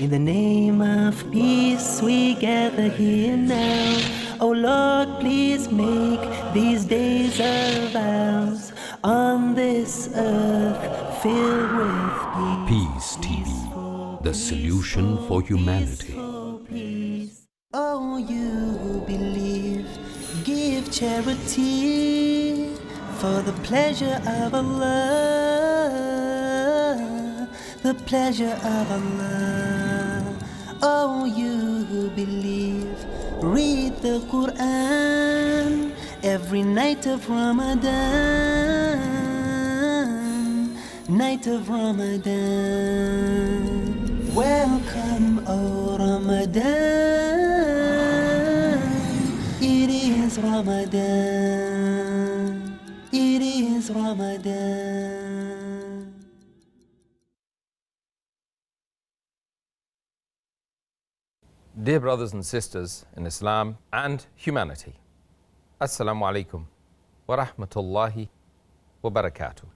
In the name of peace we gather here now. Oh Lord, please make these days of ours on this earth filled with Peace TV, the solution for humanity. peace. Oh, you who believe, give charity for the pleasure of Allah, the pleasure of Allah. Oh, you who believe, read the Quran every night of Ramadan, night of Ramadan. Welcome, O Ramadan. It is Ramadan. It is Ramadan. Dear brothers and sisters in Islam and humanity, Assalamu alaikum wa rahmatullahi wa barakatuh.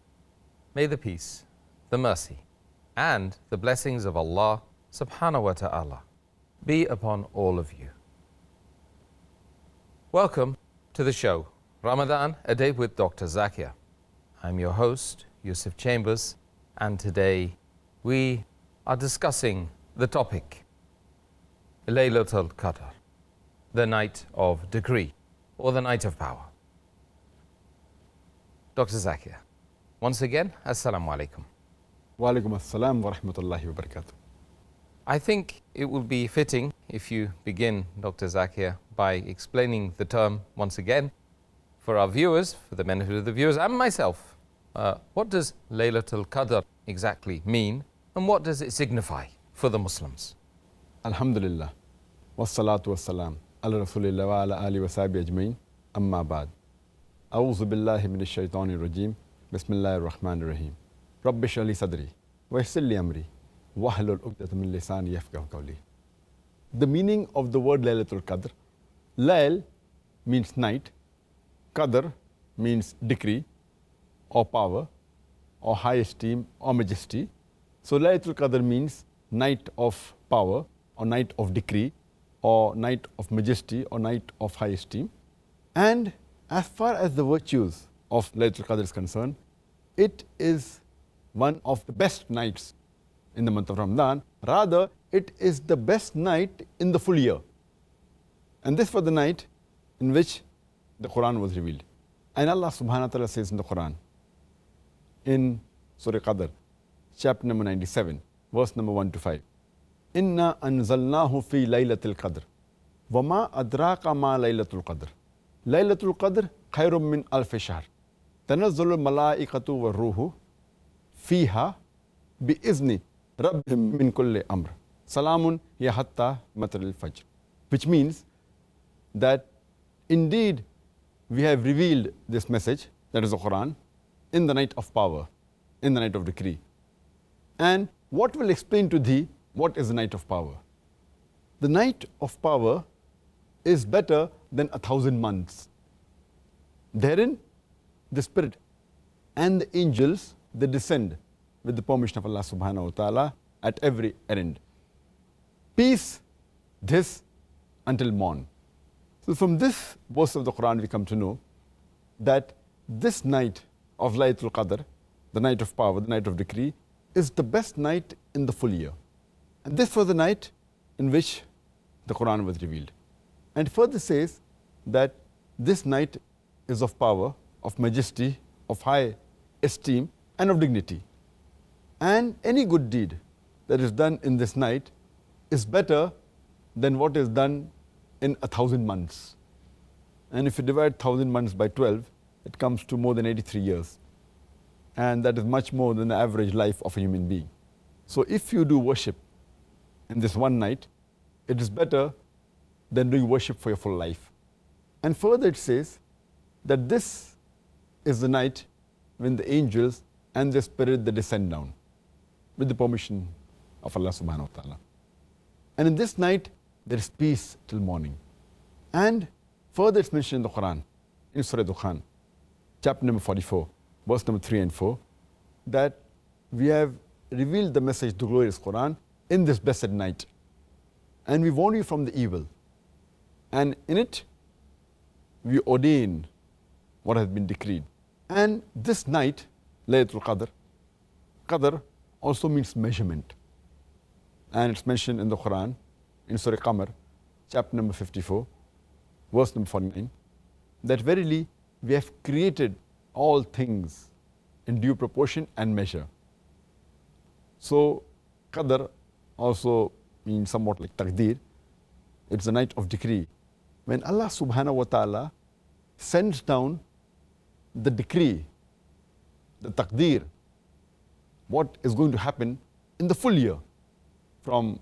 May the peace, the mercy, and the blessings of Allah subhanahu wa ta'ala be upon all of you. Welcome to the show, Ramadan, a day with Dr. Zakir. I'm your host, Yusuf Chambers, and today we are discussing the topic, Laylatul Qadr, the night of decree, or the night of power. Dr. Zakir, once again, Assalamu alaikum. Wa alaikum assalam wa rahmatullahi wa barakatuh. I think it will be fitting if you begin, Dr. Zakir, by explaining the term once again for our viewers, for the benefit of the viewers and myself. What does Laylatul Qadr exactly mean, and what does it signify for the Muslims? Alhamdulillah. Wassalatu wassalam. Ala rasulillah wa ala ali wa sahbihi ajmain. Amma ba'd. A'udhu billahi minash shaitanir rajim. Bismillahir rahmanir rahim. Rabbi shrah li sadri wa yassir li amri wahlul 'uqdatam min lisani yafqahu qawli. The meaning of the word Laylatul Qadr. Layl means night. Qadr means decree or power or high esteem or majesty. So Laylatul Qadr means night of power or night of decree or night of majesty or night of high esteem. And as far as the virtues of Laylatul Qadr is concerned, it is one of the best nights in the month of Ramadan. Rather, it is the best night in the full year. And this was the night in which the Quran was revealed. And Allah subhanahu wa ta'ala says in the Quran, in Surah Qadr, chapter number 97, verse number 1 to 5. Inna anzalnahu fi laylatil qadr. Wama adraka ma laylatul qadr. Laylatul qadr khairum min alfi shahr. Tanazzalul malaikatu wa ruhu fiha bi izni rabbihim min kulli amr. Salamun hiya hatta matla'il fajr. Which means that indeed we have revealed this message, that is the Quran, in the night of power, in the night of decree. And what will explain to thee what is the night of power? The night of power is better than 1,000 months. Therein, the Spirit and the angels, they descend with the permission of Allah subhanahu wa ta'ala at every errand. Peace, this until morn. So from this verse of the Quran we come to know that this night of Laylatul Qadr, the night of power, the night of decree, is the best night in the full year. And this was the night in which the Quran was revealed. And further says that this night is of power, of majesty, of high esteem, and of dignity. And any good deed that is done in this night is better than what is done in 1,000 months. And if you divide 1,000 months by 12, it comes to more than 83 years. And that is much more than the average life of a human being. So if you do worship in this one night, it is better than doing worship for your full life. And further it says that this is the night when the angels and the Spirit, they descend down with the permission of Allah subhanahu wa ta'ala. And in this night, there is peace till morning. And further it's mentioned in the Quran, in Surah Dukhan, chapter number 44, verse number 3 and 4, that we have revealed the message, the glorious Quran, in this blessed night, and we warn you from the evil. And in it, we ordain what has been decreed. And this night, Laylatul Qadr, Qadr also means measurement. And it's mentioned in the Quran, in Surah Qamar, chapter number 54, verse number 49, that verily we have created all things in due proportion and measure. So, Qadr also means somewhat like Taqdeer. It's the night of decree. When Allah subhanahu wa ta'ala sends down the decree, the Taqdeer, what is going to happen in the full year, from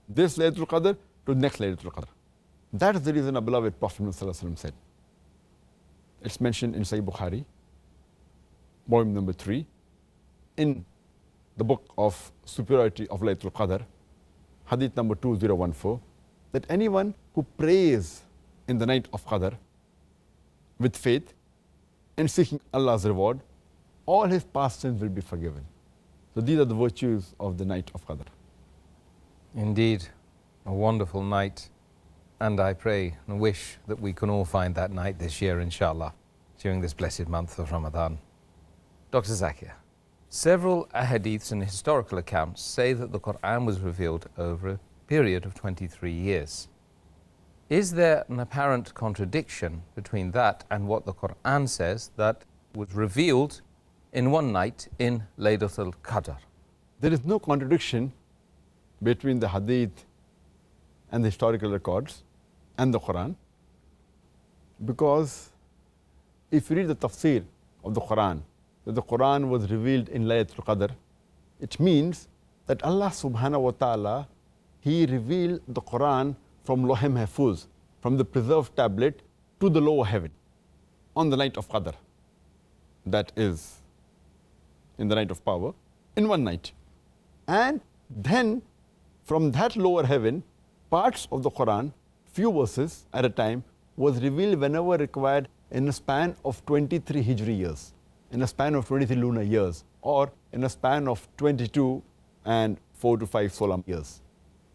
this Laylatul Qadr to the next Laylatul Qadr. That is the reason our beloved Prophet ﷺ said. It's mentioned in Sahih Bukhari, volume number 3, in the book of superiority of Laylatul Qadr, hadith number 2014, that anyone who prays in the night of Qadr with faith and seeking Allah's reward, all his past sins will be forgiven. So these are the virtues of the night of Qadr. Indeed, a wonderful night, and I pray and wish that we can all find that night this year, inshallah, during this blessed month of Ramadan. Dr. Zakir, several ahadiths and historical accounts say that the Quran was revealed over a period of 23 years. Is there an apparent contradiction between that and what the Quran says that was revealed in one night in Laylatul Qadr? There is no contradiction between the hadith and the historical records and the Quran, because if you read the tafsir of the Quran, that the Quran was revealed in Laylatul Qadr, it means that Allah subhanahu wa ta'ala, He revealed the Quran from Lawh Mahfuz, from the preserved tablet to the lower heaven on the night of Qadr. That is in the night of power, in one night. And then from that lower heaven, parts of the Quran, few verses at a time, was revealed whenever required in a span of 23 Hijri years, in a span of 23 lunar years, or in a span of 22 and 4 to 5 solar years.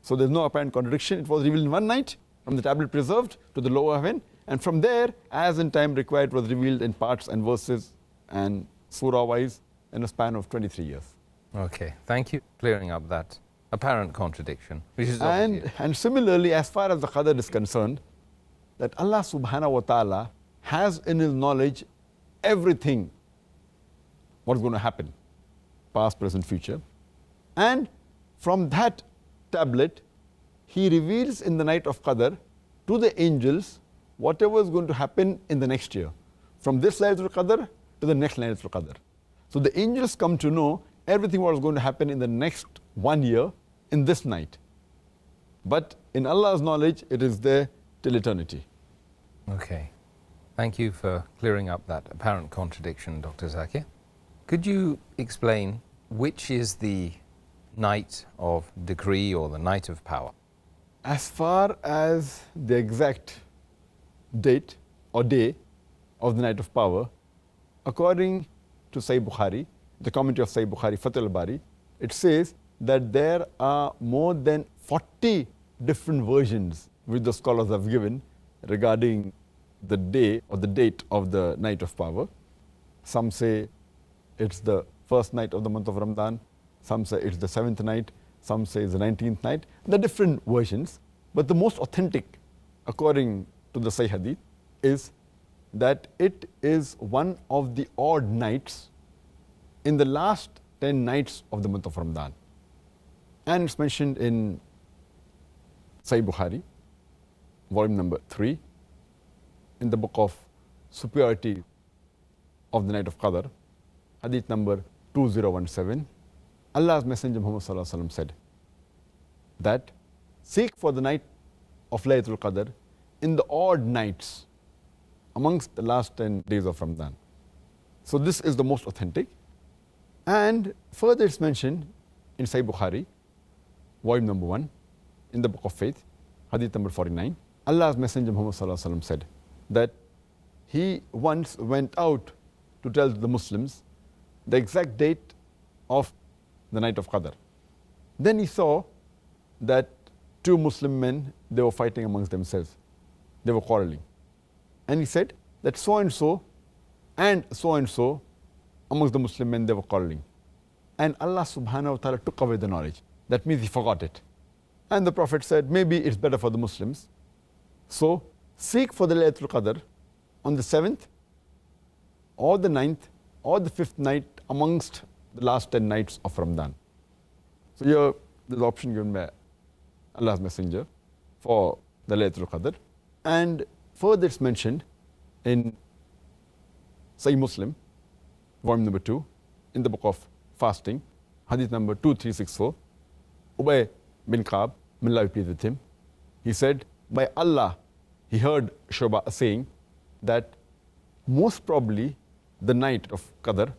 So there's no apparent contradiction. It was revealed in one night, from the tablet preserved to the lower heaven, and from there, as in time required, was revealed in parts and verses and surah-wise in a span of 23 years. Okay, thank you for clearing up that apparent contradiction, which is and similarly, as far as the Qadr is concerned, that Allah subhanahu wa ta'ala has in His knowledge everything what's going to happen, past, present, future. And from that tablet, He reveals in the night of Qadr to the angels whatever is going to happen in the next year, from this Laylatul Qadr to the next Laylatul Qadr. So the angels come to know everything what is going to happen in the next 1 year in this night. But in Allah's knowledge, it is there till eternity. Okay. Thank you for clearing up that apparent contradiction, Dr. Zakir. Could you explain which is the night of decree or the night of power? As far as the exact date or day of the night of power, according to Sahih Bukhari, the commentary of Sahih Bukhari, Fath al-Bari, it says that there are more than 40 different versions which the scholars have given regarding the day or the date of the night of power. Some say it's the first night of the month of Ramadan, some say it's the 7th night, some say it's the 19th night. There are different versions, but the most authentic, according to the Sahih Hadith, is that it is one of the odd nights in the last 10 nights of the month of Ramadan. And it's mentioned in Sahih Bukhari, volume number 3, in the book of superiority of the night of Qadr, hadith number 2017. Allah's Messenger Muhammad Sallallahu Alaihi Wasallam said that seek for the night of Laylatul Qadr in the odd nights amongst the last 10 days of Ramadan. So this is the most authentic. And further it's mentioned in Sahih Bukhari, volume number 1, in the book of faith, hadith number 49. Allah's Messenger Muhammad Sallallahu Alaihi Wasallam said that he once went out to tell the Muslims the exact date of the night of Qadr. Then he saw that two Muslim men, they were fighting amongst themselves. They were quarreling. And he said that so and so amongst the Muslim men, they were quarreling. And Allah subhanahu wa ta'ala took away the knowledge. That means he forgot it. And the Prophet said, maybe it's better for the Muslims. So seek for the Laylatul Qadr on the 7th or the 9th or the 5th night amongst the last 10 nights of Ramadan. So here there's the option given by Allah's Messenger for the Laylatul Qadr. And further it's mentioned in Sahih Muslim, volume number 2, in the book of fasting, hadith number 2364, Ubay bin Ka'b, may Allah be pleased with him, he said, by Allah, he heard Shuba saying that most probably the night of Qadr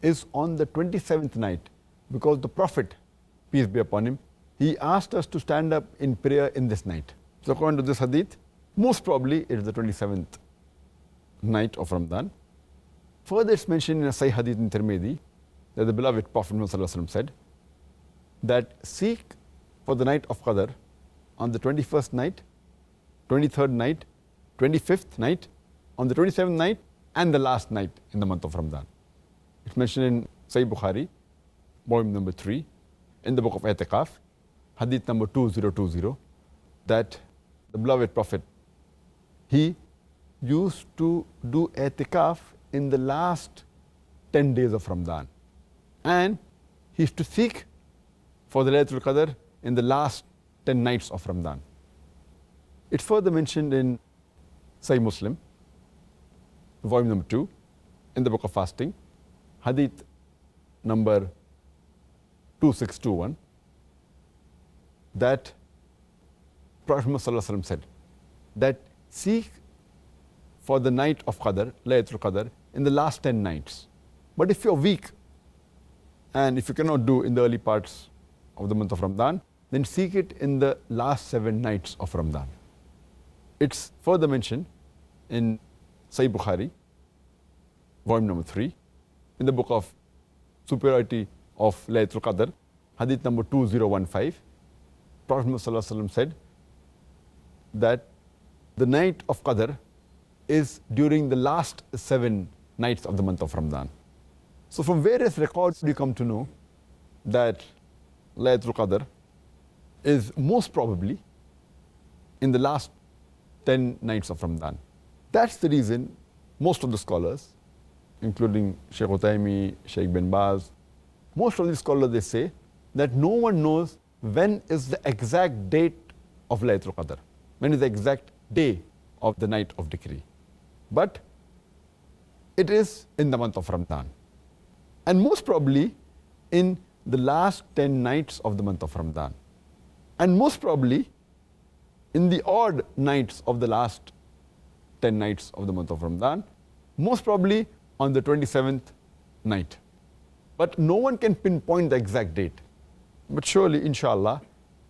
is on the 27th night, because the Prophet, peace be upon him, he asked us to stand up in prayer in this night. So according to this hadith, most probably it is the 27th night of Ramadan. Further it's mentioned in a Sahih hadith in Tirmidhi that the beloved Prophet Muhammad said that seek for the night of Qadr on the 21st night, 23rd night, 25th night, on the 27th night, and the last night in the month of Ramadan. It's mentioned in Sahih Bukhari, volume number 3, in the book of I'tikaf, hadith number 2020, that the beloved Prophet, he used to do I'tikaf in the last 10 days of Ramadan. And he used to seek for the Laylatul Qadr in the last 10 nights of Ramadan. It's further mentioned in Sahih Muslim, volume number 2, in the book of fasting, hadith number 2621, that Prophet Muhammad said that seek for the night of Qadr, Laylatul Qadr, in the last 10 nights. But if you're weak and if you cannot do in the early parts of the month of Ramadan, then seek it in the last 7 nights of Ramadan. It's further mentioned in Sahih Bukhari, volume number 3, in the book of superiority of Laylatul Qadr, hadith number 2015, Prophet Muhammad said that the night of Qadr is during the last 7 nights of the month of Ramadan. So from various records we come to know that Laylatul Qadr is most probably in the last 10 nights of Ramadan. That's the reason most of the scholars, including Sheikh Uthaymeen, Sheikh bin Baz, most of these scholars, they say that no one knows when is the exact date of Laylatul Qadr, when is the exact day of the night of decree. But it is in the month of Ramadan. And most probably in the last 10 nights of the month of Ramadan. And most probably in the odd nights of the last 10 nights of the month of Ramadan. Most probably on the 27th night. But no one can pinpoint the exact date. But surely, inshallah,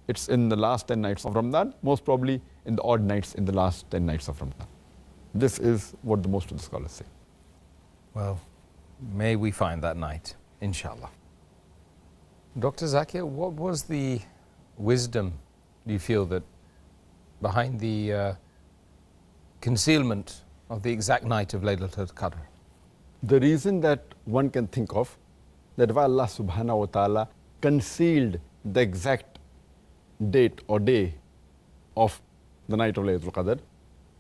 it's in the last 10 nights of Ramadan, most probably in the odd nights in the last 10 nights of Ramadan. This is what the most of the scholars say. Well, may we find that night, inshallah. Dr. Zakir, what was the wisdom, do you feel, that behind the concealment of the exact night of Laylatul Qadr? The reason that one can think of that why Allah subhanahu wa ta'ala concealed the exact date or day of the night of Laylatul Qadr,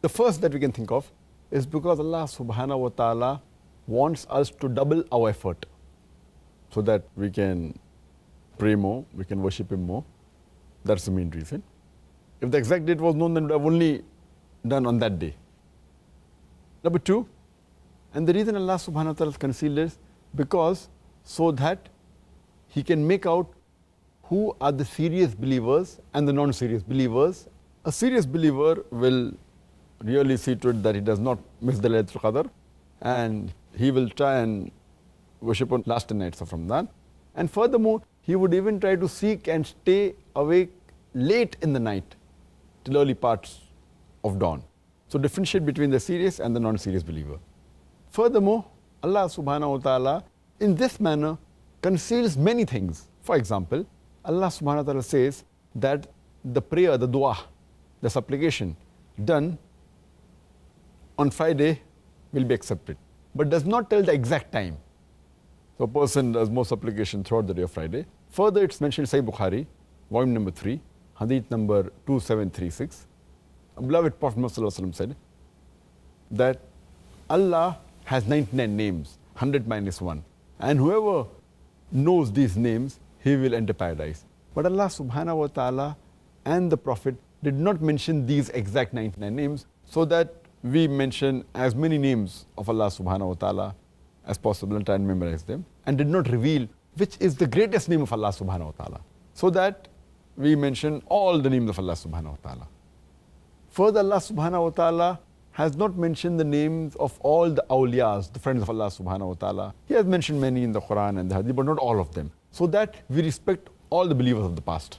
the first that we can think of is because Allah subhanahu wa ta'ala wants us to double our effort so that we can pray more, we can worship Him more. That's the main reason. If the exact date was known, then we would have only done on that day. Number 2, and the reason Allah subhanahu wa ta'ala concealed is because so that He can make out who are the serious believers and the non-serious believers. A serious believer will really see to it that he does not miss the Laylatul Qadr, and he will try and worship on last 10 nights of Ramadan. And furthermore, he would even try to seek and stay awake late in the night till early parts of dawn. So differentiate between the serious and the non-serious believer. Furthermore, Allah subhanahu wa ta'ala in this manner conceals many things. For example, Allah subhanahu wa ta'ala says that the prayer, the dua, the supplication done on Friday will be accepted, but does not tell the exact time. So a person does more supplication throughout the day of Friday. Further, it's mentioned in Sahih Bukhari, volume number 3, hadith number 2736. Beloved Prophet Muhammad said that Allah has 99 names, 100 minus 1. And whoever knows these names, he will enter paradise. But Allah subhanahu wa ta'ala and the Prophet did not mention these exact 99 names, so that we mention as many names of Allah subhanahu wa ta'ala as possible and try and memorize them, and did not reveal which is the greatest name of Allah subhanahu wa ta'ala, so that we mention all the names of Allah subhanahu wa ta'ala. Further, Allah subhanahu wa ta'ala has not mentioned the names of all the awliyas, the friends of Allah subhanahu wa ta'ala. He has mentioned many in the Quran and the Hadith, but not all of them, so that we respect all the believers of the past.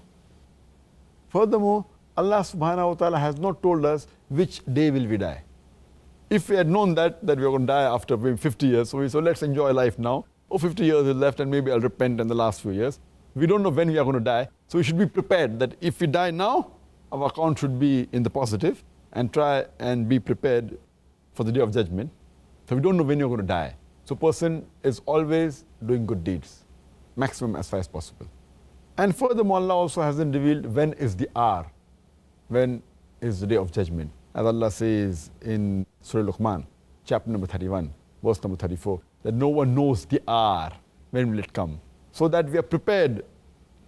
Furthermore, Allah subhanahu wa ta'ala has not told us which day will we die. If we had known that we are going to die after maybe 50 years, so we said, let's enjoy life now. 50 years is left and maybe I'll repent in the last few years. We don't know when we are going to die, so we should be prepared that if we die now, our account should be in the positive, and try and be prepared for the day of judgment. So we don't know when you're going to die. So person is always doing good deeds, maximum as far as possible. And furthermore, Allah also hasn't revealed when is the hour, when is the day of judgment. As Allah says in Surah Luqman, chapter number 31, verse number 34, that no one knows the hour, when will it come. So that we are prepared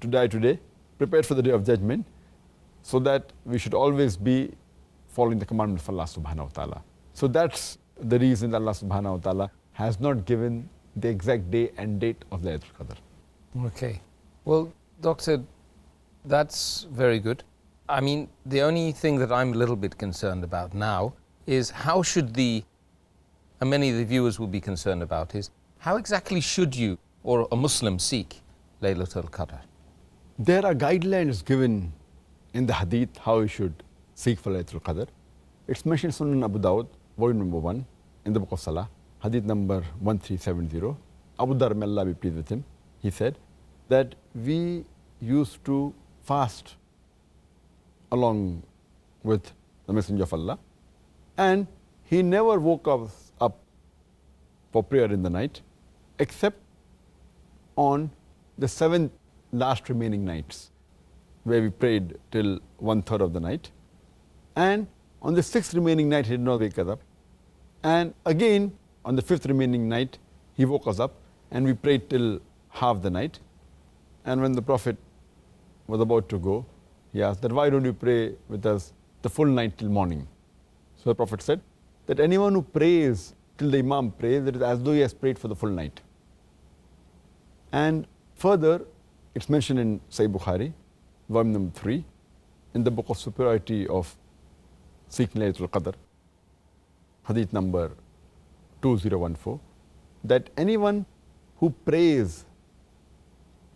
to die today, prepared for the day of judgment, so that we should always be following the commandment of Allah subhanahu wa ta'ala. So that's the reason that Allah subhanahu wa ta'ala has not given the exact day and date of Laylatul Qadr. Okay. Well, Doctor, that's very good. I mean, the only thing that I'm a little bit concerned about now is how should and many of the viewers will be concerned about, is how exactly should you or a Muslim seek Laylatul Qadr? There are guidelines given in the Hadith how you should seek for Laylatul Qadr. It's mentioned in Sunan Abu Dawud, volume number 1, in the book of Salah, Hadith number 1370. Abu Dhar, may Allah be pleased with him, he said that we used to fast along with the Messenger of Allah, and he never woke us up for prayer in the night except on the 7 last remaining nights, where we prayed till 1/3 of the night, and on the 6th remaining night he did not wake us up, and again on the 5th remaining night he woke us up and we prayed till half the night. And when the Prophet was about to go, he asked that, why don't you pray with us the full night till morning? So the Prophet said that anyone who prays till the Imam prays, it is as though he has prayed for the full night. And further, it's mentioned in Sahih Bukhari, volume number 3, in the book of superiority of seeking Laylatul Qadr, hadith number 2014, that anyone who prays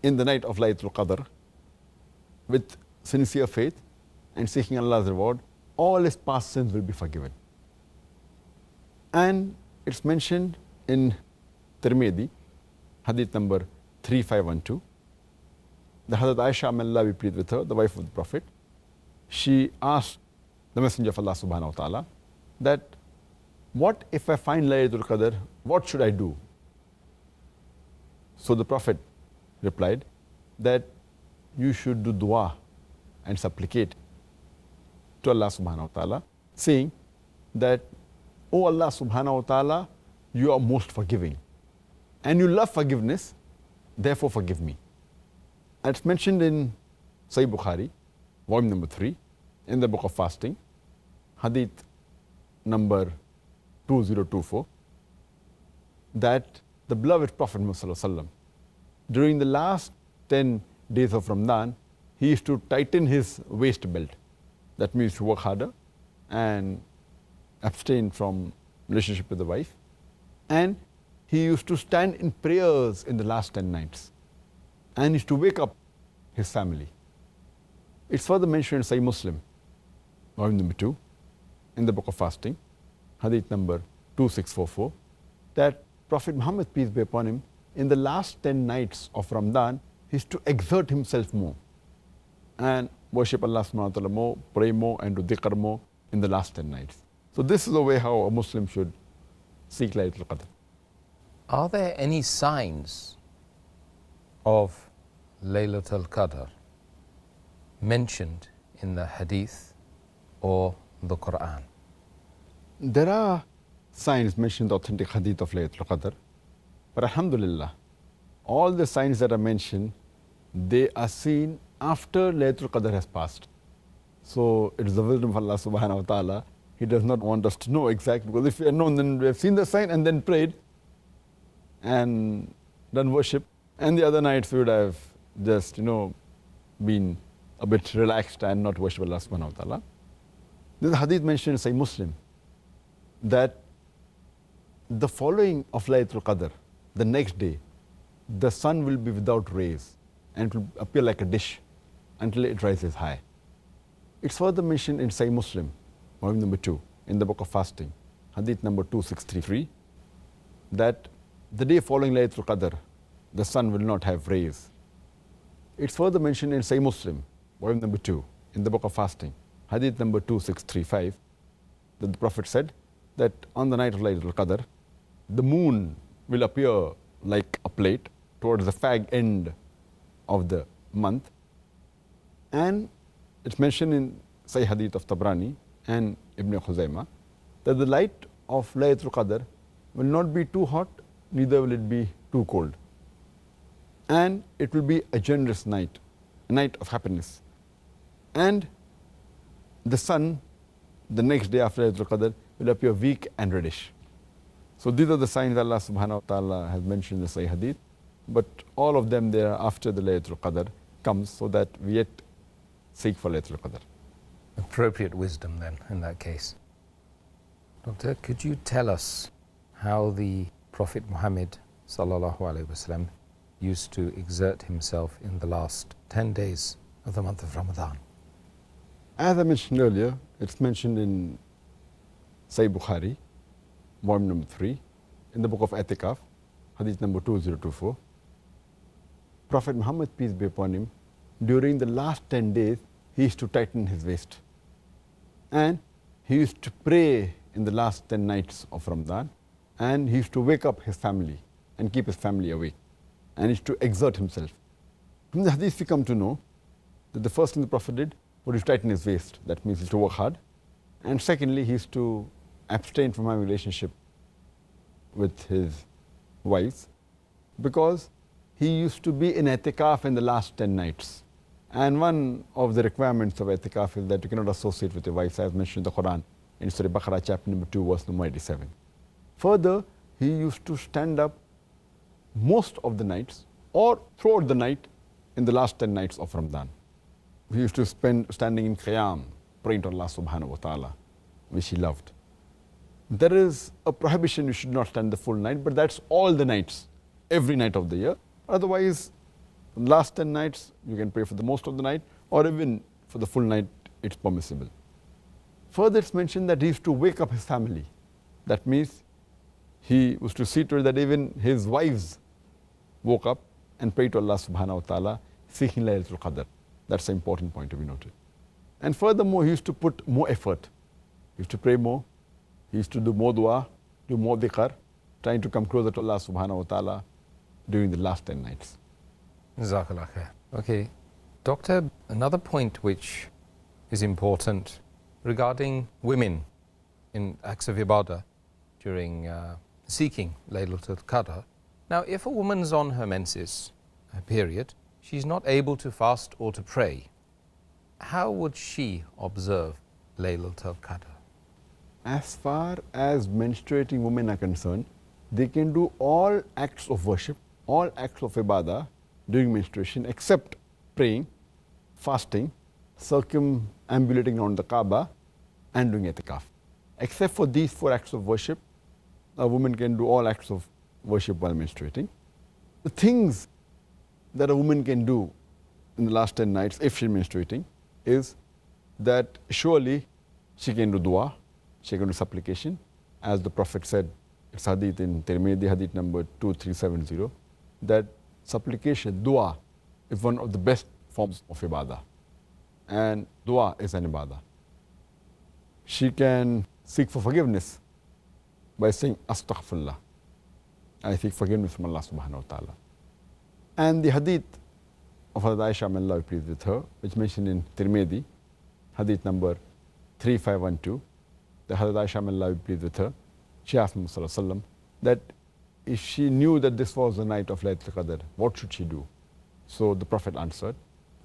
in the night of Laylatul Qadr with sincere faith and seeking Allah's reward, all his past sins will be forgiven. And it's mentioned in Tirmidhi, hadith number 3512, the Hazrat Aisha, may Allah be pleased with her, the wife of the Prophet, she asked the Messenger of Allah subhanahu wa ta'ala that, what if I find Laylatul Qadr, what should I do? So the Prophet replied that you should do dua and supplicate to Allah subhanahu wa ta'ala, saying that, O Allah subhanahu wa ta'ala, you are most forgiving and you love forgiveness, therefore forgive me. And it's mentioned in Sahih Bukhari, volume number 3, in the book of fasting, hadith number 2024, that the beloved Prophet Muhammad, during the last 10 days of Ramadan, he used to tighten his waist belt. That means to work harder and abstain from relationship with the wife. And he used to stand in prayers in the last 10 nights and used to wake up his family. It's further mentioned in Sahih Muslim, volume number 2, in the book of fasting, hadith number 2644, that Prophet Muhammad, peace be upon him, in the last 10 nights of Ramadan, he used to exert himself more. And worship Allah subhanahu wa ta'ala more, pray more and do dhikr more in the last 10 nights. So this is the way how a Muslim should seek Laylatul Qadr. Are there any signs of Laylatul Qadr mentioned in the Hadith or the Quran? There are signs mentioned in the authentic Hadith of Laylatul Qadr, but alhamdulillah, all the signs that are mentioned, they are seen after Laylatul Qadr has passed. So it is the wisdom of Allah subhanahu wa ta'ala. He does not want us to know exactly, because if we had known, then we have seen the sign and then prayed and done worship, and the other nights we would have just, been a bit relaxed and not worship Allah subhanahu wa ta'ala. This hadith mentioned in Sahih Muslim that the following of Laylatul Qadr, the next day, the sun will be without rays and it will appear like a dish until it rises high. It's further mentioned in Sahih Muslim, volume number 2, in the book of fasting, hadith number 2633, that the day following Laylatul Qadr, the sun will not have rays. It's further mentioned in Sahih Muslim, volume number 2, in the book of fasting, hadith number 2635, that the Prophet said that on the night of Laylatul Qadr, the moon will appear like a plate towards the fag end of the month. And it's mentioned in Sahih Hadith of Tabrani and Ibn Khuzaymah that the light of Laylatul Qadr will not be too hot, neither will it be too cold. And it will be a generous night, a night of happiness. And the sun, the next day after Laylatul Qadr, will appear weak and reddish. So these are the signs Allah subhanahu wa ta'ala has mentioned in the Sahih Hadith, but all of them there after the Laylatul Qadr comes, so that we yet seek for Laylatul Qadr. Appropriate wisdom then in that case. Doctor, could you tell us how the Prophet Muhammad sallallahu alaihi wasallam used to exert himself in the last 10 days of the month of Ramadan? As I mentioned earlier, it's mentioned in Sahih Bukhari, volume number 3, in the book of Atikaf, hadith number 2024. Prophet Muhammad, peace be upon him, during the last 10 days, he used to tighten his waist. And he used to pray in the last 10 nights of Ramadan, and he used to wake up his family and keep his family awake. And he used to exert himself. From the hadith we come to know that the first thing the Prophet did was to tighten his waist. That means he used to work hard. And secondly, he used to abstain from having a relationship with his wives, because he used to be in Atikaf in the last 10 nights. And one of the requirements of Atikaf is that you cannot associate with your wives, as mentioned in the Quran in Surah Baqarah chapter number 2 verse number 87. Further, he used to stand up most of the nights or throughout the night in the last 10 nights of Ramadan. He used to spend standing in Qiyam, praying to Allah subhanahu wa ta'ala, which he loved. There is a prohibition you should not stand the full night, but that's all the nights, every night of the year. Otherwise, last 10 nights, you can pray for the most of the night, or even for the full night, it's permissible. Further, it's mentioned that he used to wake up his family. That means he was to see to it that even his wives woke up and prayed to Allah subhanahu wa ta'ala, seeking Laylatul Qadr. That's an important point to be noted. And furthermore, he used to put more effort. He used to pray more. He used to do more dua, do more dhikr, trying to come closer to Allah subhanahu wa ta'ala during the last 10 nights. Jazakallah khair. Okay. Doctor, another point which is important regarding women in acts of ibadah during seeking Laylatul Qadr. Now, if a woman's on her menses, her period, she's not able to fast or to pray, how would she observe Laylatul Qadr? As far as menstruating women are concerned, they can do all acts of worship, all acts of ibadah during menstruation except praying, fasting, circumambulating around the Kaaba, and doing itikaf. Except for these 4 acts of worship, a woman can do all acts of worship while menstruating. The things that a woman can do in the last 10 nights if she's menstruating is that surely she can do dua, she can do supplication. As the Prophet said, it's hadith in Tirmidhi, hadith number 2370, that supplication, dua, is one of the best forms of ibadah. and dua is an ibadah. She can seek for forgiveness by saying astaghfirullah. I seek forgiveness from Allah subhanahu wa ta'ala. And the hadith of Hazrat Aisha, may Allah be pleased with her, which mentioned in Tirmidhi, hadith number 3512, the Hazrat Aisha, may Allah be pleased with her, she asked Muhammad sallallahu alaihi wasallam that if she knew that this was the night of Laylatul Qadr, what should she do? So the Prophet answered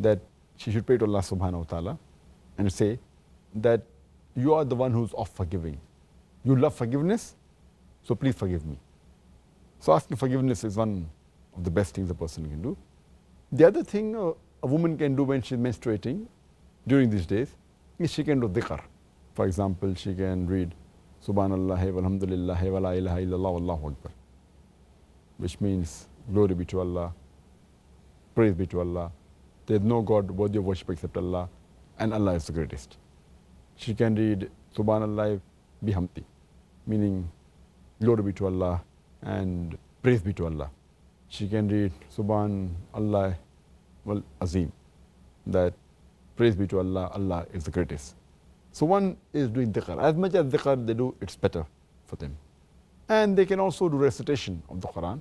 that she should pray to Allah subhanahu wa ta'ala and say that you are the one who's of forgiving. You love forgiveness, so please forgive me. So asking forgiveness is one of the best things a person can do. The other thing a woman can do when she's menstruating during these days is she can do dhikr. For example, she can read Subhanallah walhamdulillah wa la ilaha illallah wallahu akbar, which means glory be to Allah, praise be to Allah, there is no God worthy of worship except Allah, and Allah is the greatest. She can read Subhanallah bihamdi, meaning glory be to Allah and praise be to Allah. She can read Subhan Allah wal Azim, that praise be to Allah, Allah is the greatest. So one is doing dhikr. As much as dhikr they do, it's better for them. And they can also do recitation of the Quran,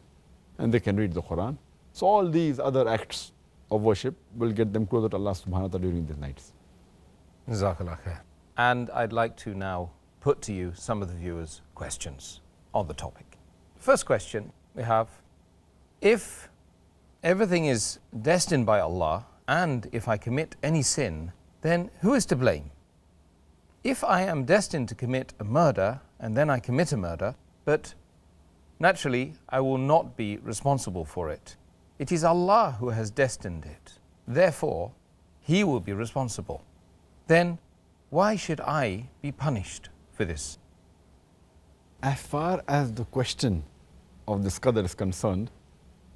and they can read the Quran. So all these other acts of worship will get them closer to Allah subhanahu wa ta'ala during these nights. Jazakallah khair. And I'd like to now put to you some of the viewers' questions on the topic. First question we have, if everything is destined by Allah and if I commit any sin, then who is to blame? If I am destined to commit a murder and then I commit a murder, but naturally I will not be responsible for it. It is Allah who has destined it. Therefore, He will be responsible. Then why should I be punished for this? As far as the question of this qadr is concerned,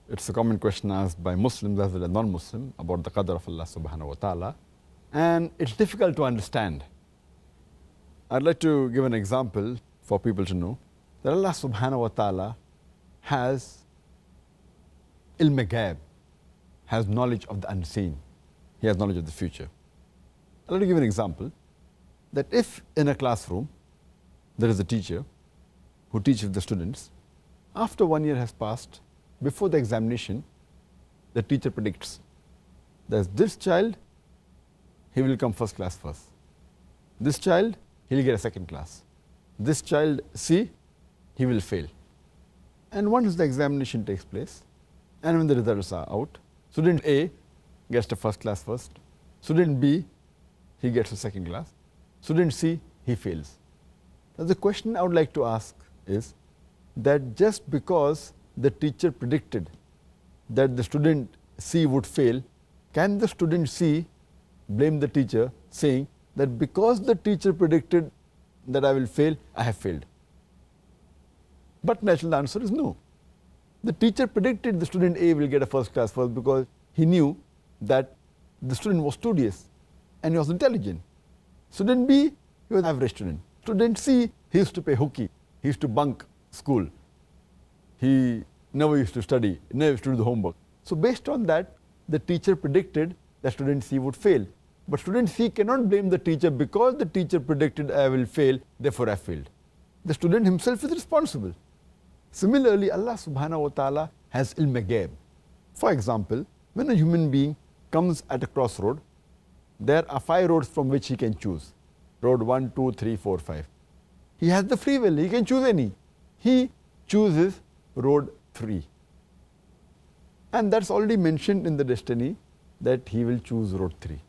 it's a common question asked by Muslims as well as non-Muslims about the qadr of Allah subhanahu wa ta'ala, and it's difficult to understand. I'd like to give an example for people to know that Allah subhanahu wa ta'ala has ilm ghaib, has knowledge of the unseen. He has knowledge of the future. I'd like to give an example that if in a classroom there is a teacher who teaches the students, after 1 year has passed, before the examination, the teacher predicts that this child, he will come first class first. This child, he'll get a second class. This child, C, he will fail. And once the examination takes place, and when the results are out, student A gets the first class first, student B, he gets a second class, student C, he fails. Now the question I would like to ask is that just because the teacher predicted that the student C would fail, can the student C blame the teacher saying that because the teacher predicted that I will fail, I have failed? But natural answer is no. The teacher predicted the student A will get a first class first because he knew that the student was studious and he was intelligent. Student B, he was an average student. Student C, he used to play hooky. He used to bunk school. He never used to study, never used to do the homework. So based on that, the teacher predicted that student C would fail. But student C cannot blame the teacher because the teacher predicted I will fail, therefore I failed. The student himself is responsible. Similarly, Allah subhanahu wa ta'ala has ilm ghaib. For example, when a human being comes at a crossroad, there are 5 roads from which he can choose. Road 1, 2, 3, 4, 5. He has the free will, he can choose any. He chooses road 3. And that's already mentioned in the destiny that he will choose road 3.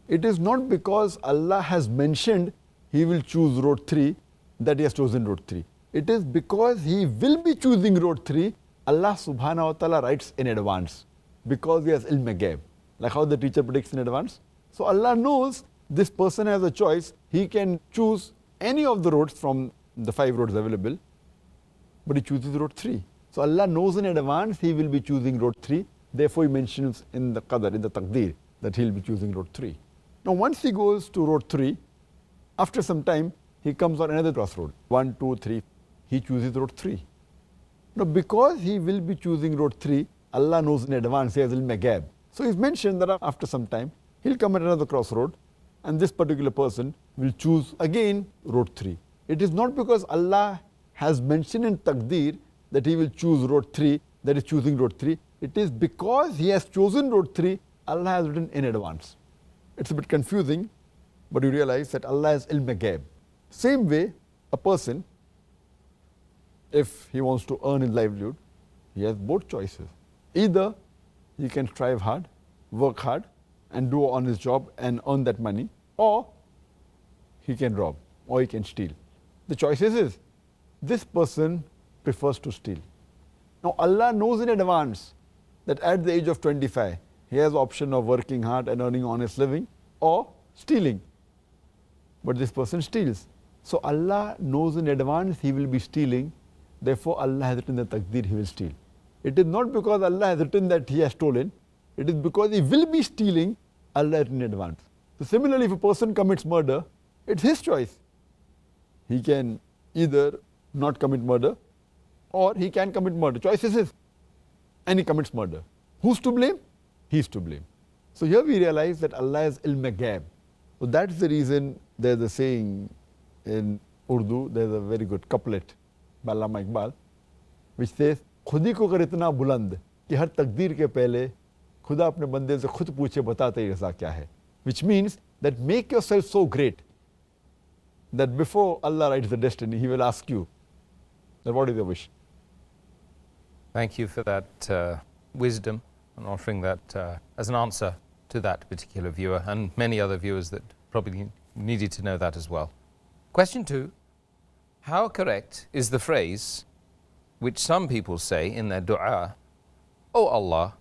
It is not because Allah has mentioned he will choose road 3 that he has chosen road 3. It is because he will be choosing road 3, Allah subhanahu wa ta'ala writes in advance because he has ilm ghaib, like how the teacher predicts in advance. So Allah knows this person has a choice. He can choose any of the roads from the 5 roads available, but he chooses road 3. So Allah knows in advance he will be choosing road 3. Therefore he mentions in the qadr, in the taqdeer, that he will be choosing road 3. Now once he goes to road 3, after some time he comes on another crossroad, 1, 2, 3. He chooses road 3. Now because he will be choosing road 3, Allah knows in advance, he has ilm ghaib. So he's mentioned that after some time He'll come at another crossroad, and this particular person will choose again road 3. It is not because Allah has mentioned in Taqdeer that he will choose road 3, that is choosing road 3. It is because he has chosen road 3, Allah has written in advance. It's a bit confusing, but you realize that Allah is ilm ghaib. Same way, a person, if he wants to earn his livelihood, he has both choices. Either he can strive hard, work hard, and do on his job and earn that money, or he can rob, or he can steal. The choice is this person prefers to steal. Now Allah knows in advance that at the age of 25, he has the option of working hard and earning honest living, or stealing. But this person steals. So Allah knows in advance he will be stealing, therefore Allah has written the Taqdeer he will steal. It is not because Allah has written that he has stolen, it is because he will be stealing, Allah has written in advance. So similarly, if a person commits murder, it's his choice. He can either not commit murder, or he can commit murder. Choice is his. And he commits murder. Who's to blame? He's to blame. So here we realize that Allah is ilm ghaib. So that's the reason there's a saying in Urdu, there's a very good couplet by Allama Iqbal, which says, खुद ही को कर इतना बुलंद कि हर तकदीर के पहले खुदा अपने बंदे से खुद पूछे बता तेरी रज़ा क्या है. Which means that make yourself so great that before Allah writes the destiny, He will ask you that what is your wish. Thank you for that wisdom and offering that as an answer to that particular viewer and many other viewers that probably needed to know that as well. Question 2. How correct is the phrase which some people say in their dua, "O Allah,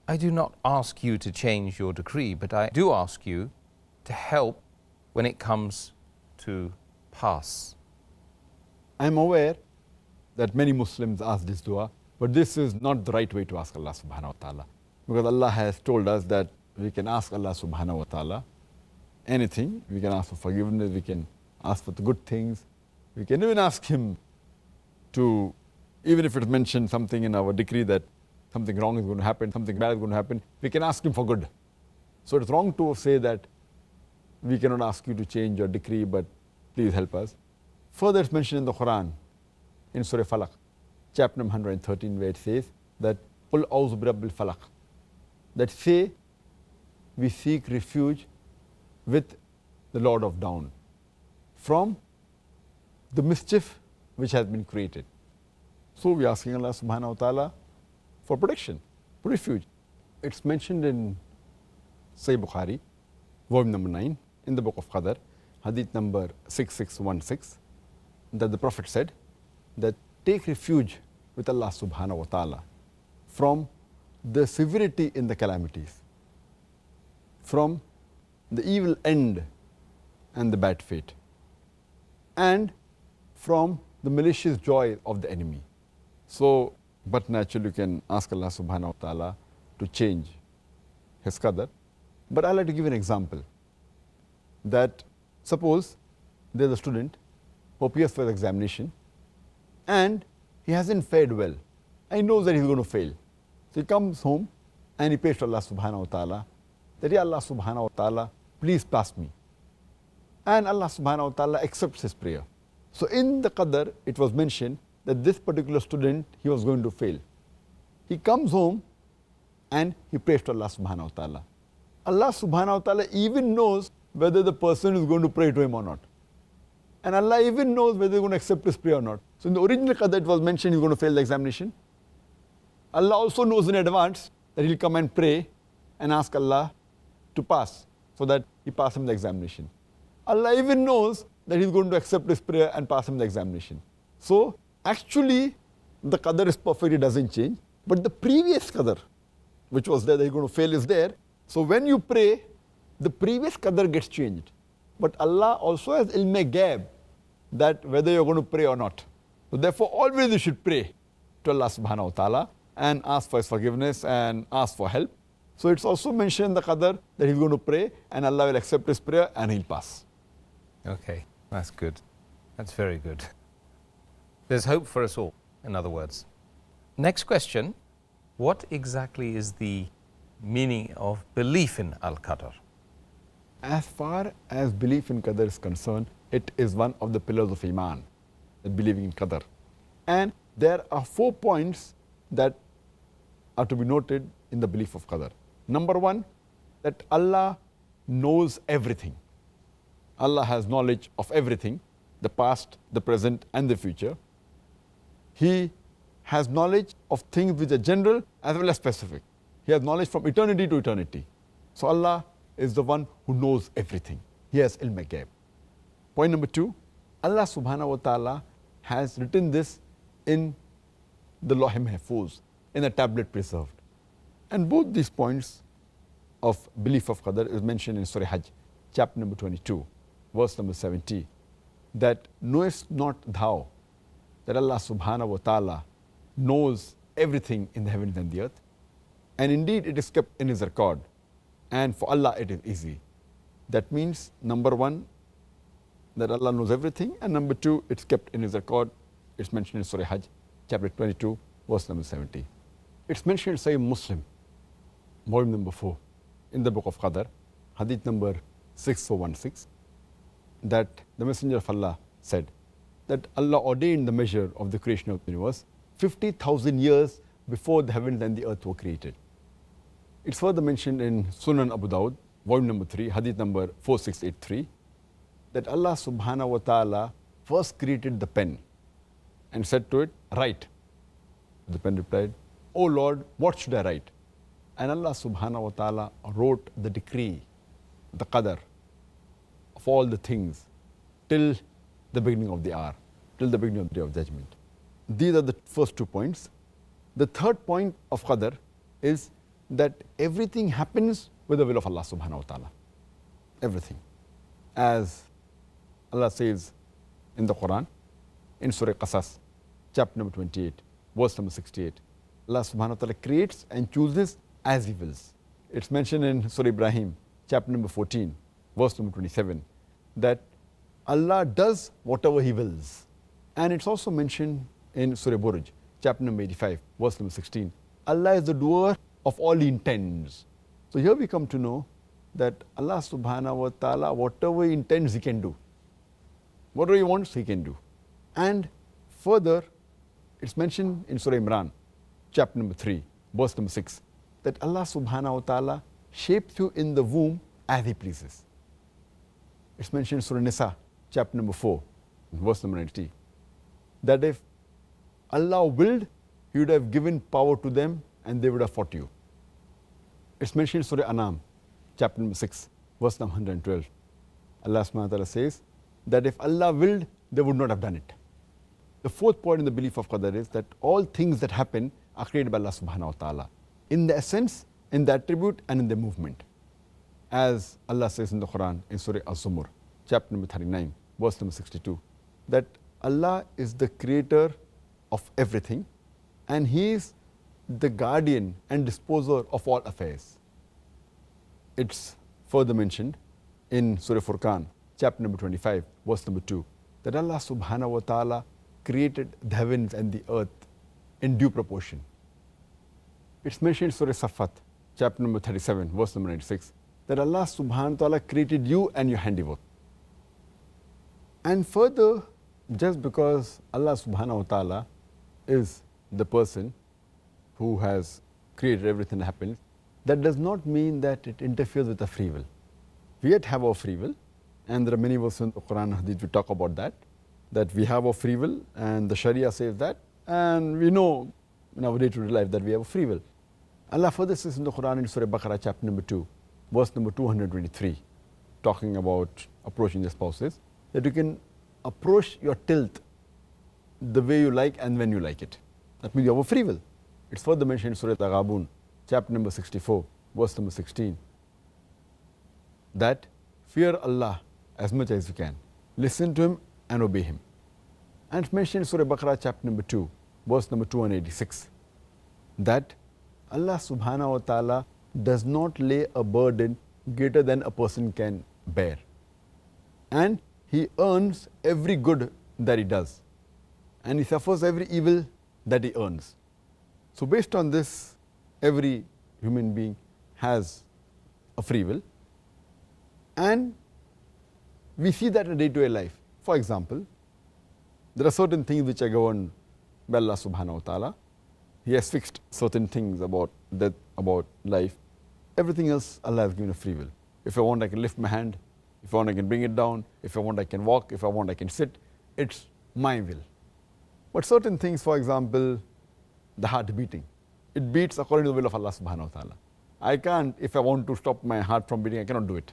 I do not ask you to change your decree, but I do ask you to help when it comes to pass"? I'm aware that many Muslims ask this dua, but this is not the right way to ask Allah subhanahu wa ta'ala. Because Allah has told us that we can ask Allah subhanahu wa ta'ala anything. We can ask for forgiveness, we can ask for the good things. We can even ask Him to, even if it's mentioned something in our decree that something wrong is going to happen, something bad is going to happen, we can ask Him for good. So it's wrong to say that we cannot ask you to change your decree, but please help us. Further, it's mentioned in the Quran, in Surah Falaq, chapter number 113, where it says that قُلْ أَعُوذُ بِرَبِّ الْفَلَقِ, that say, we seek refuge with the Lord of Dawn from the mischief which has been created. So we are asking Allah subhanahu wa ta'ala for protection, for refuge. It's mentioned in Sahih Bukhari, volume number 9, in the book of Qadr, hadith number 6616, that the Prophet said that take refuge with Allah subhanahu wa ta'ala from the severity in the calamities, from the evil end and the bad fate, and from the malicious joy of the enemy. So, but naturally you can ask Allah subhanahu wa ta'ala to change His qadr. But I'd like to give an example, that suppose there's a student who appears for the examination and he hasn't fared well, and he knows that he's going to fail. So he comes home and he prays to Allah subhanahu wa ta'ala that, Ya Allah subhanahu wa ta'ala, please pass me. And Allah subhanahu wa ta'ala accepts his prayer. So in the qadr, it was mentioned that this particular student, he was going to fail. He comes home and he prays to Allah subhanahu wa ta'ala. Allah subhanahu wa ta'ala even knows whether the person is going to pray to him or not. And Allah even knows whether he's going to accept his prayer or not. So in the original qadr, it was mentioned he's going to fail the examination. Allah also knows in advance that he'll come and pray and ask Allah to pass, so that he pass him the examination. Allah even knows that he's going to accept his prayer and pass him the examination. So actually the qadr is perfect, it doesn't change. But the previous qadr, which was there that he's going to fail, is there. So when you pray, the previous qadr gets changed. But Allah also has ilm ghaib, that whether you're going to pray or not. So therefore always you should pray to Allah subhanahu wa ta'ala and ask for His forgiveness and ask for help. So it's also mentioned in the qadr that he's going to pray and Allah will accept his prayer and he'll pass. Okay, that's good. That's very good. There's hope for us all, in other words. Next question. What exactly is the meaning of belief in Al-Qadr? As far as belief in Qadar is concerned, it is one of the pillars of Iman, believing in Qadar. And there are 4 points that are to be noted in the belief of Qadar. Number 1, that Allah knows everything. Allah has knowledge of everything, the past, the present, and the future. He has knowledge of things which are general as well as specific. He has knowledge from eternity to eternity. So Allah is the one who knows everything. He has ilm al-ghaib. Point number 2, Allah subhanahu wa ta'ala has written this in the Lawh Mahfuz, in a tablet preserved. And both these points of belief of Qadar is mentioned in Surah Hajj, chapter number 22, verse number 70, that knowest not thou that Allah subhanahu wa ta'ala knows everything in the heavens and the earth, and indeed it is kept in His record, and for Allah it is easy. That means, number 1, that Allah knows everything, and number 2, it's kept in His record. It's mentioned in Surah Hajj, chapter 22, verse number 70. It's mentioned in Sahih Muslim, volume number 4, in the book of Qadar, hadith number 6416, that the Messenger of Allah said that Allah ordained the measure of the creation of the universe 50,000 years before the heavens and the earth were created. It's further mentioned in Sunan Abu Dawud, volume number 3, hadith number 4683, that Allah subhanahu wa ta'ala first created the pen and said to it, write. The pen replied, O Lord, what should I write? And Allah subhanahu wa ta'ala wrote the decree, the qadar, of all the things till the beginning of the hour, till the beginning of the day of judgment. These are the first 2 points. The third point of qadar is that everything happens with the will of Allah subhanahu wa ta'ala. Everything. As Allah says in the Quran, in Surah Qasas, chapter number 28, verse number 68, Allah subhanahu wa ta'ala creates and chooses as He wills. It's mentioned in Surah Ibrahim, chapter number 14, verse number 27, that Allah does whatever He wills. And it's also mentioned in Surah Buruj, chapter number 85, verse number 16, Allah is the doer of all He intends. So here we come to know that Allah subhanahu wa ta'ala, whatever He intends, He can do. Whatever He wants, He can do. And further, it's mentioned in Surah Imran, chapter number 3, verse number 6, that Allah subhanahu wa ta'ala shapes you in the womb as He pleases. It's mentioned in Surah Nisa, chapter number 4, verse number 90, that if Allah willed, He would have given power to them and they would have fought you. It's mentioned in Surah Anam, chapter number 6, verse number 112. Allah subhanahu wa ta'ala says that if Allah willed, they would not have done it. The fourth point in the belief of Qadar is that all things that happen are created by Allah subhanahu wa ta'ala, in the essence, in the attribute, and in the movement. As Allah says in the Quran, in Surah Az-Zumur, chapter number 39, verse number 62, that Allah is the creator of everything, and He is the guardian and disposer of all affairs. It's further mentioned in Surah Furqan, chapter number 25, verse number 2, that Allah subhanahu wa ta'ala created the heavens and the earth in due proportion. It's mentioned in Surah Safat, chapter number 37, verse number 96, that Allah subhanahu wa ta'ala created you and your handiwork. And further, just because Allah subhanahu wa ta'ala is the person who has created everything that happens, that does not mean that it interferes with the free will. We yet have our free will, and there are many verses in the Quran and Hadith which talk about that we have our free will, and the Sharia says that, and we know in our day-to-day life that we have a free will. Allah further says in the Quran in Surah Baqarah, chapter number 2, verse number 223, talking about approaching the spouses, that you can approach your tilth the way you like and when you like it. That means you have a free will. It's further mentioned in Surah Taghabun, chapter number 64, verse number 16, that fear Allah as much as you can, listen to Him and obey Him. And it's mentioned in Surah Baqarah, chapter number 2, verse number 286, that Allah subhanahu wa ta'ala does not lay a burden greater than a person can bear. And He earns every good that He does, and He suffers every evil that He earns. So based on this, every human being has a free will, And we see that in day-to-day life. For example, there are certain things which are governed by Allah subhanahu wa ta'ala. He has fixed certain things about death, about life. Everything else, Allah has given a free will. If I want, I can lift my hand. If I want, I can bring it down. If I want, I can walk. If I want, I can sit. It's my will. But certain things, for example, the heart beating. It beats according to the will of Allah subhanahu wa ta'ala. I can't, if I want to stop my heart from beating, I cannot do it.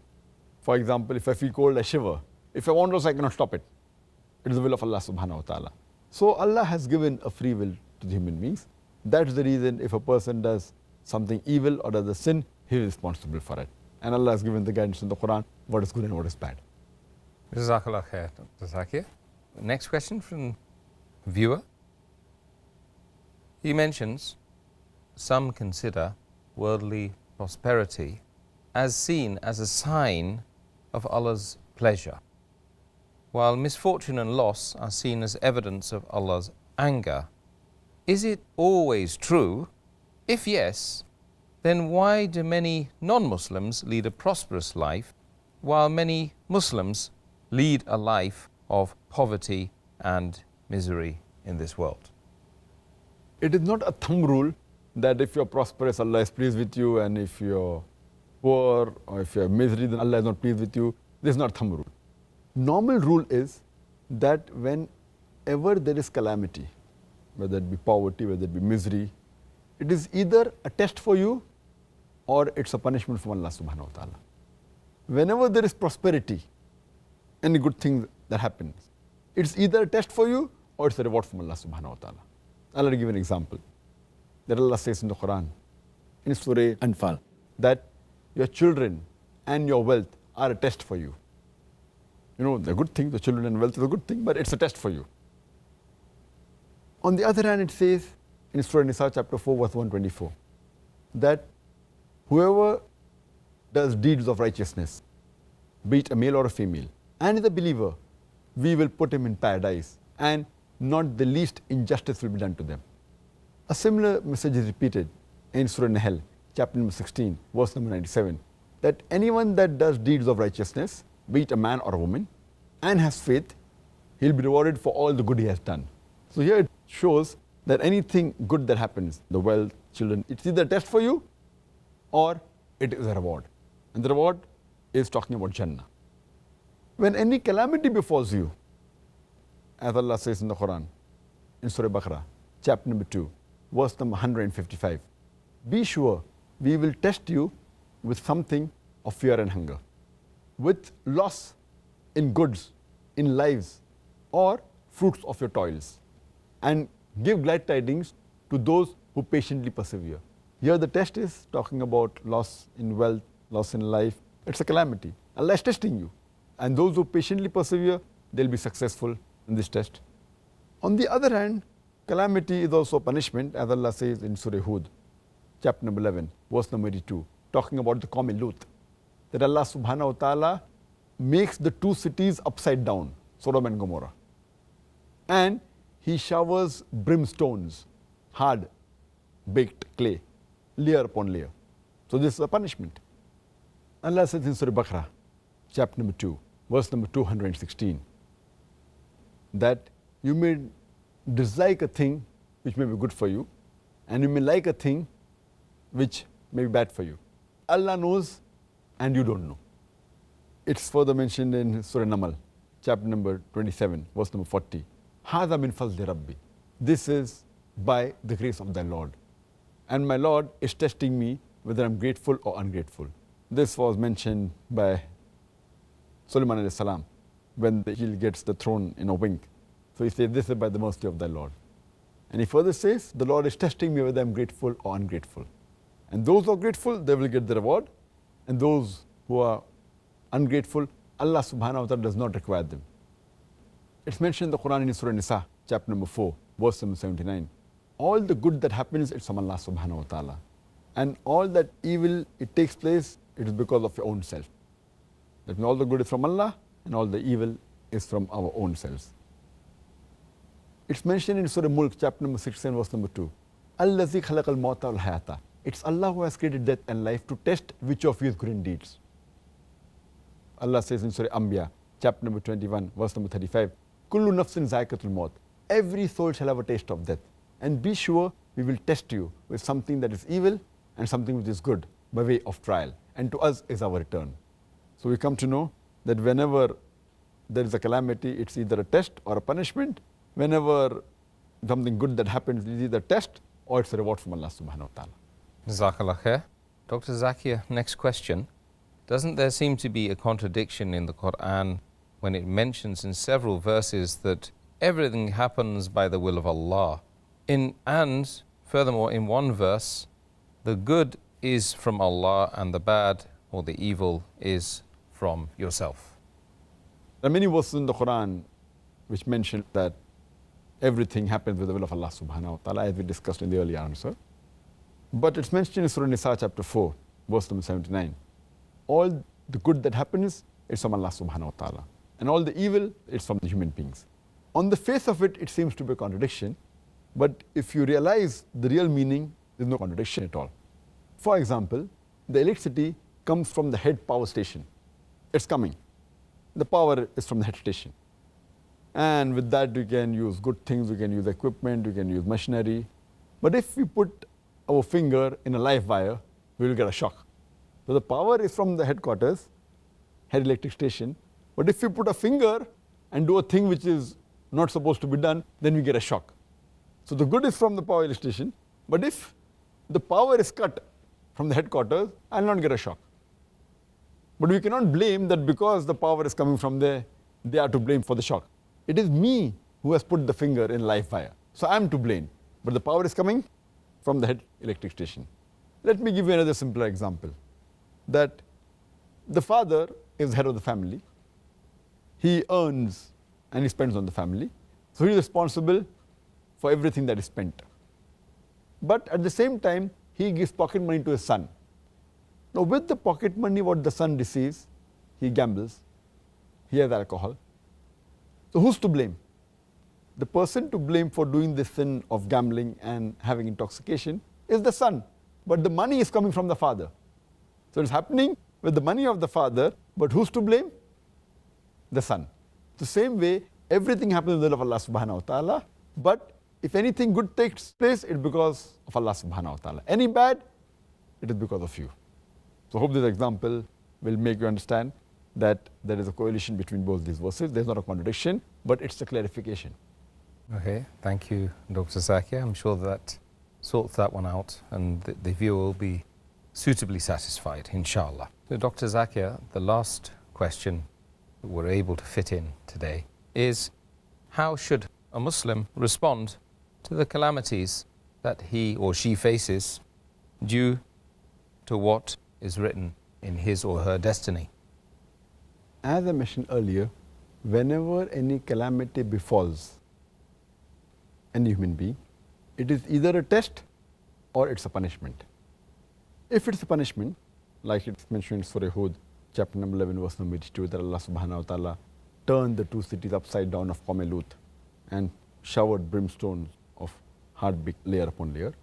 For example, if I feel cold, I shiver. If I want to, I cannot stop it. It is the will of Allah subhanahu wa ta'ala. So Allah has given a free will to the human beings. That's the reason if a person does something evil or does a sin, he is responsible for it. And Allah has given the guidance in the Quran, what is good and what is bad. Jazakallah khair, Dr. Zakir. Next question from viewer. He mentions some consider worldly prosperity as seen as a sign of Allah's pleasure, while misfortune and loss are seen as evidence of Allah's anger. Is it always true? If yes, then why do many non-Muslims lead a prosperous life while many Muslims lead a life of poverty and misery in this world? It is not a thumb rule that if you're prosperous, Allah is pleased with you, and if you're poor or if you're misery, then Allah is not pleased with you. This is not thumb rule. Normal rule is that whenever there is calamity, whether it be poverty, whether it be misery, it is either a test for you or it's a punishment from Allah subhanahu wa ta'ala. Whenever there is prosperity, any good thing that happens, it's either a test for you or it's a reward from Allah subhanahu wa ta'ala. I'll give an example that Allah says in the Quran, in Surah Anfal, that your children and your wealth are a test for you. You know, the good thing, the children and wealth is a good thing, but it's a test for you. On the other hand, it says in Surah Nisa chapter 4 verse 124 that whoever does deeds of righteousness, be it a male or a female, and is a believer, we will put him in paradise, and not the least injustice will be done to them. A similar message is repeated in Surah Nahl, chapter number 16, verse number 97, that anyone that does deeds of righteousness, be it a man or a woman, and has faith, he'll be rewarded for all the good he has done. So here it shows that anything good that happens, the wealth, children, it's either a test for you or it is a reward. And the reward is talking about Jannah. When any calamity befalls you, as Allah says in the Quran, in Surah Baqarah, chapter number 2, verse number 155, be sure we will test you with something of fear and hunger, with loss in goods, in lives, or fruits of your toils, and give glad tidings to those who patiently persevere. Here the test is talking about loss in wealth, loss in life. It's a calamity. Allah is testing you. And those who patiently persevere, they'll be successful in this test. On the other hand, calamity is also punishment, as Allah says in Surah Hud, chapter number 11, verse number 82, talking about the Qawm Lut, that Allah subhanahu wa ta'ala makes the two cities upside down, Sodom and Gomorrah. And He showers brimstones, hard, baked clay, layer upon layer. So this is a punishment. Allah says in Surah Baqarah, chapter number 2, verse number 216, that you may dislike a thing which may be good for you, and you may like a thing which may be bad for you. Allah knows and you don't know. It's further mentioned in Surah Namal, chapter number 27, verse number 40. Hādhā min fazli Rabbi. This is by the grace of thy Lord. And my Lord is testing me whether I'm grateful or ungrateful. This was mentioned by Sulaiman alayhi salam when he gets the throne in a wink. So he says, this is by the mercy of thy Lord. And he further says, the Lord is testing me whether I'm grateful or ungrateful. And those who are grateful, they will get the reward. And those who are ungrateful, Allah subhanahu wa ta'ala does not require them. It's mentioned in the Quran in Surah Nisa, chapter number 4, verse number 79. All the good that happens, it's from Allah subhanahu wa ta'ala. And all that evil, it takes place, it is because of your own self. That means all the good is from Allah, and all the evil is from our own selves. It's mentioned in Surah Mulk, chapter number 16, verse number 2. Allazi khalaqal mawta wal hayata. It's Allah who has created death and life to test which of you is good in deeds. Allah says in Surah Anbiya, chapter number 21, verse number 35, Kullu nafsin zaikatul maut. Every soul shall have a taste of death. And be sure we will test you with something that is evil and something which is good by way of trial. And to us is our return. So we come to know that whenever there is a calamity, it's either a test or a punishment. Whenever something good that happens, it's either a test or it's a reward from Allah subhanahu wa ta'ala. Jazakallah khair. Dr. Zakir, next question. Doesn't there seem to be a contradiction in the Quran when it mentions in several verses that everything happens by the will of Allah? And furthermore, in one verse, the good is from Allah and the bad or the evil is from yourself. There are many verses in the Quran which mention that everything happens with the will of Allah subhanahu wa ta'ala, as we discussed in the earlier answer. But it's mentioned in Surah Nisa chapter 4, verse number 79. All the good that happens is from Allah subhanahu wa ta'ala. And all the evil is from the human beings. On the face of it, it seems to be a contradiction. But if you realize the real meaning, there's no contradiction at all. For example, the electricity comes from the head power station. It's coming. The power is from the head station. And with that, you can use good things, you can use equipment, you can use machinery. But if we put our finger in a live wire, we will get a shock. So the power is from the headquarters, head electric station. But if you put a finger and do a thing which is not supposed to be done, then we get a shock. So the good is from the power station. But if the power is cut from the headquarters, I will not get a shock. But we cannot blame that because the power is coming from there, they are to blame for the shock. It is me who has put the finger in live wire. So I am to blame. But the power is coming from the head electric station. Let me give you another simpler example. That the father is head of the family. He earns and he spends on the family. So he is responsible for everything that is spent. But at the same time, he gives pocket money to his son. Now with the pocket money what the son receives, he gambles, he has alcohol. So who's to blame? The person to blame for doing this sin of gambling and having intoxication is the son. But the money is coming from the father. So it's happening with the money of the father, but who's to blame? The son. The same way, everything happens with the will of Allah subhanahu wa ta'ala, but if anything good takes place, it's because of Allah subhanahu wa ta'ala. Any bad, it is because of you. So I hope this example will make you understand that there is a correlation between both these verses. There's not a contradiction, but it's a clarification. Okay, thank you, Dr. Zakir. I'm sure that sorts that one out and the viewer will be suitably satisfied, inshallah. So Dr. Zakir, the last question that we're able to fit in today is, how should a Muslim respond to the calamities that he or she faces due to what is written in his or her destiny? As I mentioned earlier, whenever any calamity befalls any human being, it is either a test or it's a punishment. If it's a punishment, like it's mentioned in Surah Hud, chapter number 11, verse number 82, that Allah subhanahu wa ta'ala turned the two cities upside down of Qawm Lut and showered brimstone of heartbeat layer upon layer,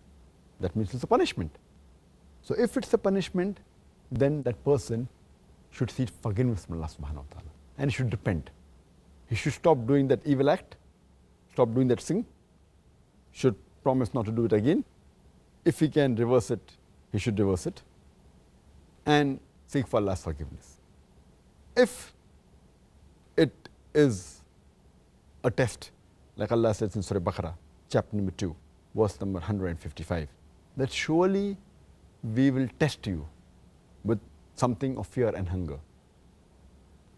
that means it's a punishment. So if it's a punishment, then that person should seek forgiveness from Allah subhanahu wa ta'ala and he should repent. He should stop doing that evil act, stop doing that sin, should promise not to do it again. If he can reverse it, he should reverse it and seek for Allah's forgiveness. If it is a test, like Allah says in Surah Baqarah, chapter number 2, verse number 155, that surely we will test you with something of fear and hunger,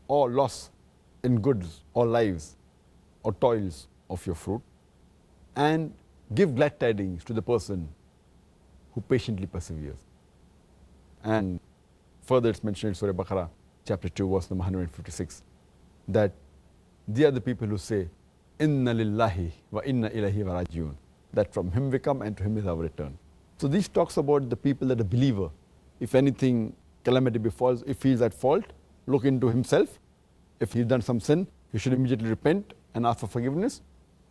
or loss in goods or lives or toils of your fruit, and give glad tidings to the person who patiently perseveres. And further it's mentioned in Surah Baqarah, chapter 2, verse number 156, that they are the people who say, Inna lillahi wa inna ilahi wa rajiun, that from him we come and to him is our return. So this talks about the people that are believer. If anything calamity befalls, if he is at fault, look into himself. If he's done some sin, he should immediately repent and ask for forgiveness.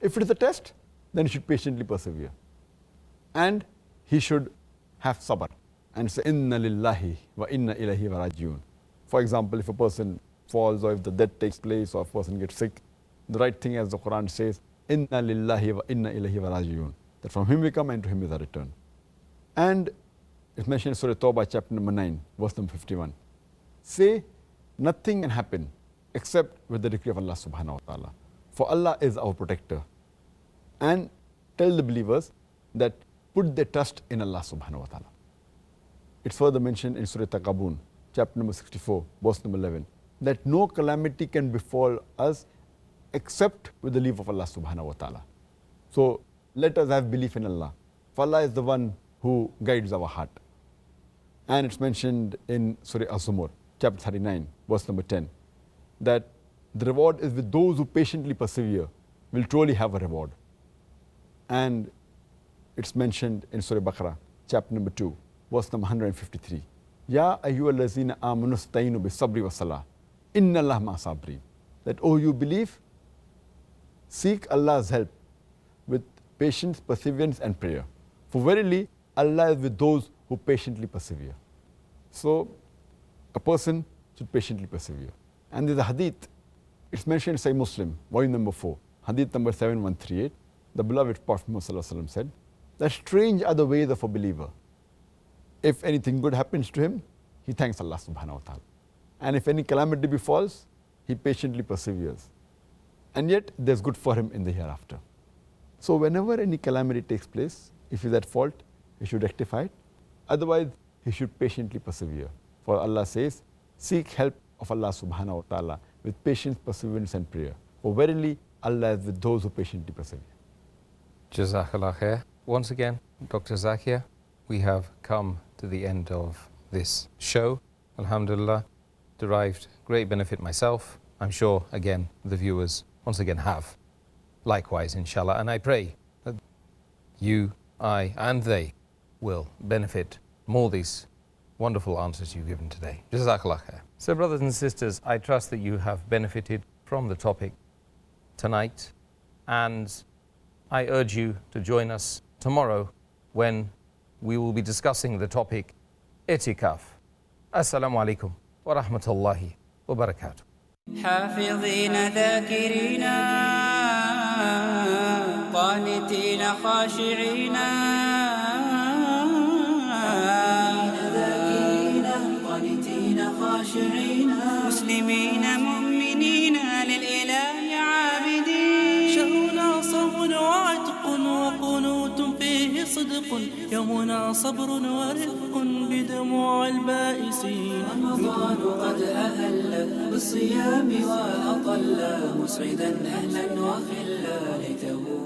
If it is a test, then he should patiently persevere. And he should have sabr and say, Inna lillahi wa inna ilahi wa rajiun. For example, if a person falls or if the death takes place or a person gets sick, the right thing, as the Quran says, Inna lillahi wa inna ilayhi wa rajiun, that from him we come and to him is our return. And it's mentioned in Surah Tawbah, chapter number 9, verse number 51. Say, nothing can happen except with the decree of Allah subhanahu wa ta'ala. For Allah is our protector. And tell the believers that put their trust in Allah subhanahu wa ta'ala. It's further mentioned in Surah Taqabun, chapter number 64, verse number 11, that no calamity can befall us except with the leave of Allah subhanahu wa ta'ala. So let us have belief in Allah. For Allah is the one who guides our heart. And it's mentioned in Surah Az-Zumar, chapter 39, verse number 10, that the reward is with those who patiently persevere, will truly have a reward. And it's mentioned in Surah Baqarah, chapter number 2, verse number 153. Ya ayyuhallazina amanu ista'inu bis-sabri was-salah. Inna Allaha ma'a sabrin. That, oh, you believe, seek Allah's help with patience, perseverance and prayer. For verily, Allah is with those who patiently persevere. So, a person should patiently persevere. And there's a hadith, it's mentioned in Sahih Muslim, volume number 4, hadith number 7138. The beloved Prophet Muhammad said, that strange are the ways of a believer. If anything good happens to him, he thanks Allah subhanahu wa ta'ala. And if any calamity befalls, he patiently perseveres. And yet, there's good for him in the hereafter. So whenever any calamity takes place, if he's at fault, he should rectify it. Otherwise, he should patiently persevere. For Allah says, seek help of Allah subhanahu wa ta'ala with patience, perseverance and prayer. For verily, Allah is with those who patiently persevere. Jazakallah khair. Once again, Dr. Zakir, we have come to the end of this show. Alhamdulillah, derived great benefit myself. I'm sure, again, the viewers once again have. Likewise, inshallah. And I pray that you, I, and they will benefit from all these wonderful answers you've given today. Jazakallah khair. So, brothers and sisters, I trust that you have benefited from the topic tonight. And I urge you to join us tomorrow when we will be discussing the topic itikaf. Assalamu alaikum wa rahmatullahi wa barakatuh. حافظين ذاكرين قانتين خاشعين مسلمين مؤمنين للإله عابدين شهرنا صوم وعتق وقنوت فيه صدق يومنا صبر ورفق بدموع البائسين رمضان قد أهل بالصيام وأطل مسعدا أهلا وخلا ليته